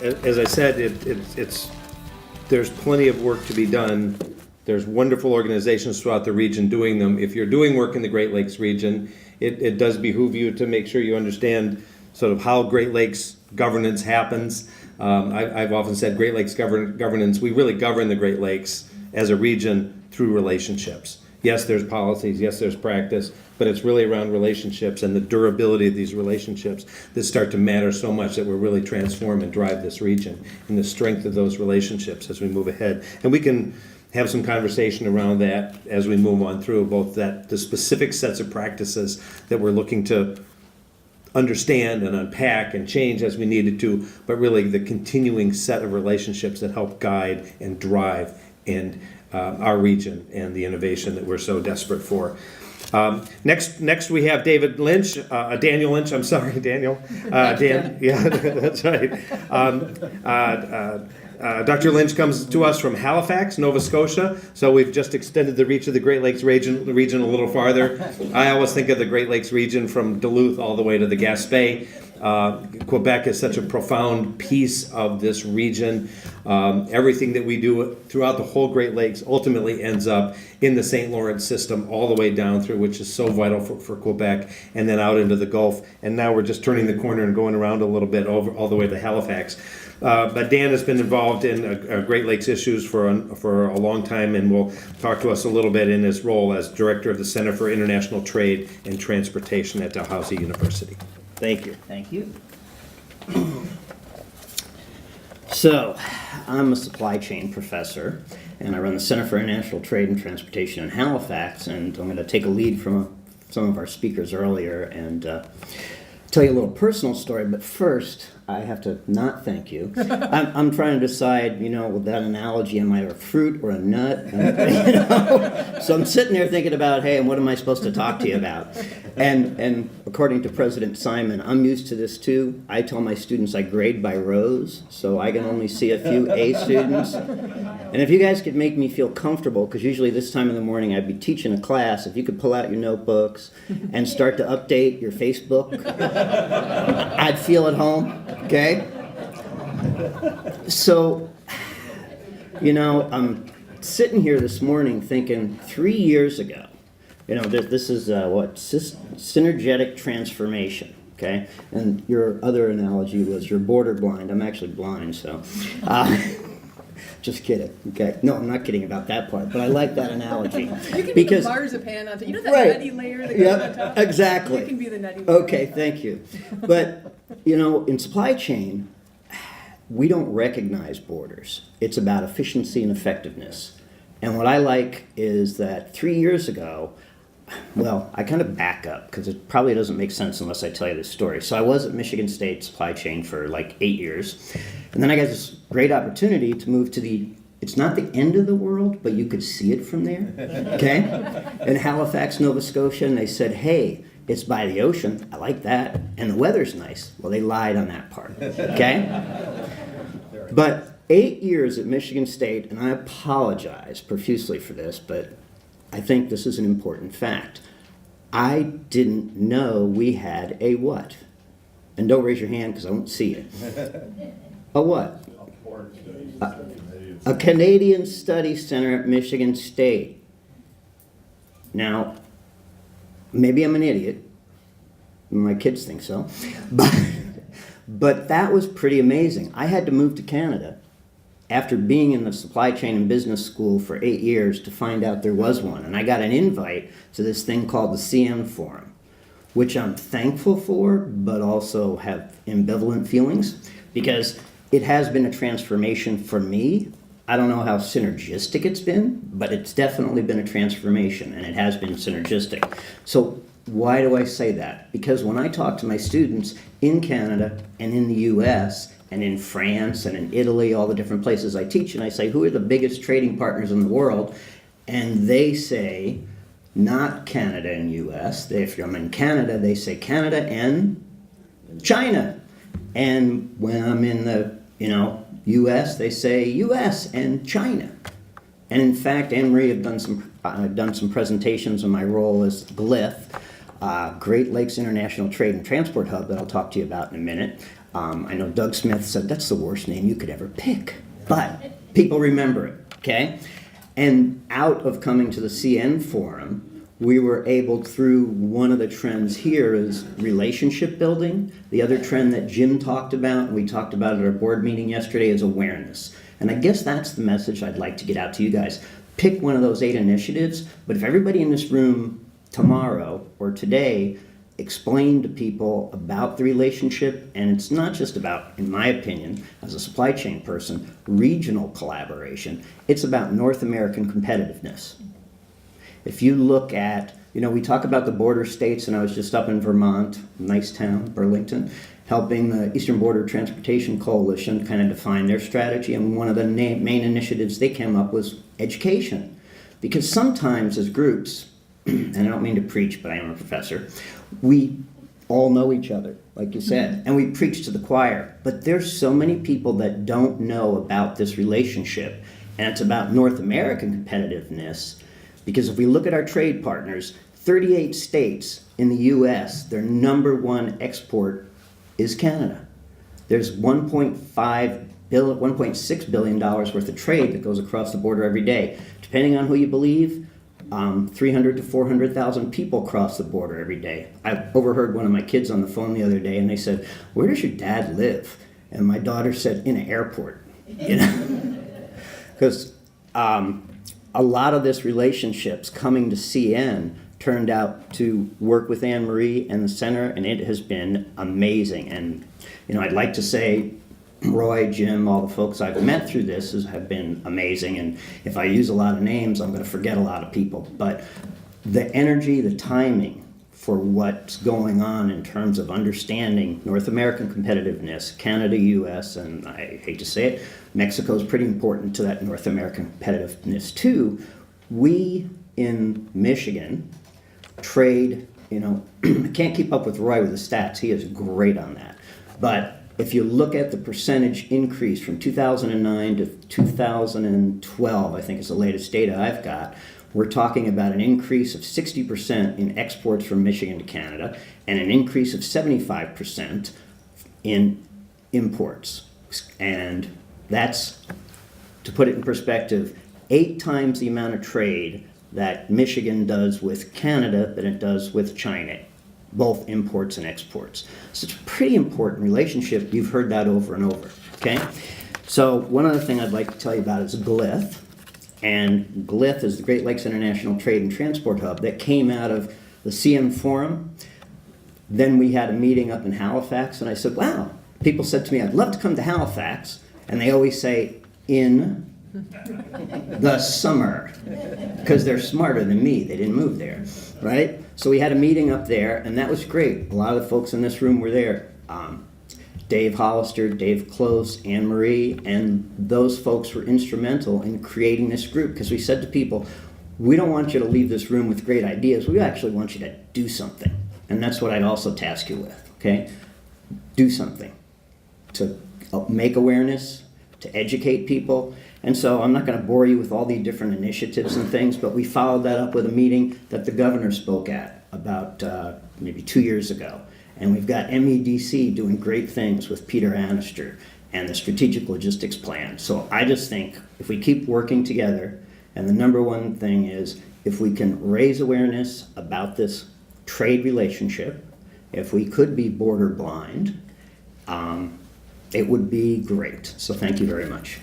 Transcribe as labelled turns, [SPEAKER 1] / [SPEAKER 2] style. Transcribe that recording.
[SPEAKER 1] as I said, there's plenty of work to be done. There's wonderful organizations throughout the region doing them. If you're doing work in the Great Lakes region, it does behoove you to make sure you understand sort of how Great Lakes governance happens. I've often said Great Lakes governance, we really govern the Great Lakes as a region through relationships. Yes, there's policies, yes, there's practice, but it's really around relationships and the durability of these relationships that start to matter so much that will really transform and drive this region, and the strength of those relationships as we move ahead. And we can have some conversation around that as we move on through, both the specific sets of practices that we're looking to understand and unpack and change as we needed to, but really the continuing set of relationships that help guide and drive and our region and the innovation that we're so desperate for. Next we have David Lynch, Daniel Lynch, I'm sorry, Daniel. Dan, yeah, that's right. Dr. Lynch comes to us from Halifax, Nova Scotia, so we've just extended the reach of the Great Lakes region a little farther. I always think of the Great Lakes region from Duluth all the way to the Gaspé. Quebec is such a profound piece of this region. Everything that we do throughout the whole Great Lakes ultimately ends up in the St. Lawrence system all the way down through, which is so vital for Quebec, and then out into the Gulf. And now we're just turning the corner and going around a little bit over all the way to Halifax. But Dan has been involved in Great Lakes issues for a long time, and will talk to us a little bit in his role as Director of the Center for International Trade and Transportation at Dalhousie University. Thank you.
[SPEAKER 2] Thank you. So, I'm a supply chain professor, and I run the Center for International Trade and Transportation in Halifax, and I'm going to take a lead from some of our speakers earlier and tell you a little personal story, but first, I have to not thank you. I'm trying to decide, with that analogy, am I a fruit or a nut? So I'm sitting there thinking about, hey, and what am I supposed to talk to you about? And according to President Simon, I'm used to this too. I tell my students I grade by rows, so I can only see a few A students. And if you guys could make me feel comfortable, because usually this time in the morning I'd be teaching a class, if you could pull out your notebooks and start to update your Facebook, I'd feel at home. Okay? So, I'm sitting here this morning thinking 3 years ago, this is synergetic transformation, okay? And your other analogy was you're border blind. I'm actually blind, so. Just kidding, okay? No, I'm not kidding about that part, but I like that analogy.
[SPEAKER 3] You can be the marzipan on top. That nutty layer that goes on top?
[SPEAKER 2] Exactly.
[SPEAKER 3] You can be the nutty layer.
[SPEAKER 2] Okay, thank you. But, in supply chain, we don't recognize borders. It's about efficiency and effectiveness. And what I like is that 3 years ago, well, I kind of back up because it probably doesn't make sense unless I tell you this story. So I was at Michigan State supply chain for like 8 years. And then I got this great opportunity to move to it's not the end of the world, but you could see it from there, okay? In Halifax, Nova Scotia, and they said, hey, it's by the ocean. I like that. And the weather's nice. Well, they lied on that part, okay? But 8 years at Michigan State, and I apologize profusely for this, but I think this is an important fact. I didn't know we had a what? And don't raise your hand because I won't see it. A what? A Canadian Study Center at Michigan State. Now, maybe I'm an idiot. My kids think so. But that was pretty amazing. I had to move to Canada after being in the supply chain and business school for 8 years to find out there was one. And I got an invite to this thing called the CN Forum, which I'm thankful for, but also have ambivalent feelings because it has been a transformation for me. I don't know how synergistic it's been, but it's definitely been a transformation, and it has been synergistic. So why do I say that? Because when I talk to my students in Canada and in the US and in France and in Italy, all the different places I teach, and I say, who are the biggest trading partners in the world? And they say, not Canada and US. If I'm in Canada, they say Canada and China. And when I'm in the, US, they say US and China. And in fact, Anne-Marie have done some presentations on my role as GLIF, Great Lakes International Trade and Transport Hub, that I'll talk to you about in a minute. I know Doug Smith said that's the worst name you could ever pick, but people remember it, okay? And out of coming to the CN Forum, we were able, through one of the trends here is relationship building. The other trend that Jim talked about, and we talked about at our board meeting yesterday, is awareness. And I guess that's the message I'd like to get out to you guys. Pick one of those 8 initiatives, but if everybody in this room tomorrow or today explain to people about the relationship, and it's not just about, in my opinion, as a supply chain person, regional collaboration, it's about North American competitiveness. If you look at, we talk about the border states, and I was just up in Vermont, nice town, Burlington, helping the Eastern Border Transportation Coalition kind of define their strategy, and one of the main initiatives they came up was education. Because sometimes as groups, and I don't mean to preach, but I am a professor, we all know each other, like you said, and we preach to the choir. But there's so many people that don't know about this relationship, and it's about North American competitiveness, because if we look at our trade partners, 38 states in the US, their number one export is Canada. There's $1.6 billion worth of trade that goes across the border every day. Depending on who you believe, 300 to 400,000 people cross the border every day. I overheard one of my kids on the phone the other day, and they said, "Where does your dad live?" And my daughter said, "In an airport." Because a lot of this relationships coming to CN turned out to work with Anne Marie and the center, and it has been amazing. And I'd like to say Roy, Jim, all the folks I've met through this have been amazing. And if I use a lot of names, I'm going to forget a lot of people. But the energy, the timing for what's going on in terms of understanding North American competitiveness, Canada, US, and I hate to say it, Mexico is pretty important to that North American competitiveness too. We in Michigan trade, I can't keep up with Roy with the stats. He is great on that. But if you look at the percentage increase from 2009 to 2012, I think is the latest data I've got, we're talking about an increase of 60% in exports from Michigan to Canada and an increase of 75% in imports. And that's, to put it in perspective, 8 times the amount of trade that Michigan does with Canada than it does with China, both imports and exports. So it's a pretty important relationship. You've heard that over and over, okay? So one other thing I'd like to tell you about is GLIF. And GLIF is the Great Lakes International Trade and Transport Hub that came out of the CN Forum. Then we had a meeting up in Halifax, and I said, wow. People said to me, I'd love to come to Halifax. And they always say, in the summer, because they're smarter than me. They didn't move there, right? So we had a meeting up there, and that was great. A lot of the folks in this room were there. Dave Hollister, Dave Close, Anne Marie, and those folks were instrumental in creating this group, because we said to people, we don't want you to leave this room with great ideas. We actually want you to do something. And that's what I'd also task you with, okay? Do something to make awareness, to educate people. And so I'm not going to bore you with all the different initiatives and things, but we followed that up with a meeting that the governor spoke at about maybe 2 years ago. And we've got MEDC doing great things with Peter Annister and the Strategic Logistics Plan. So I just think if we keep working together, and the number one thing is if we can raise awareness about this trade relationship, if we could be border blind, it would be great. So thank you very much.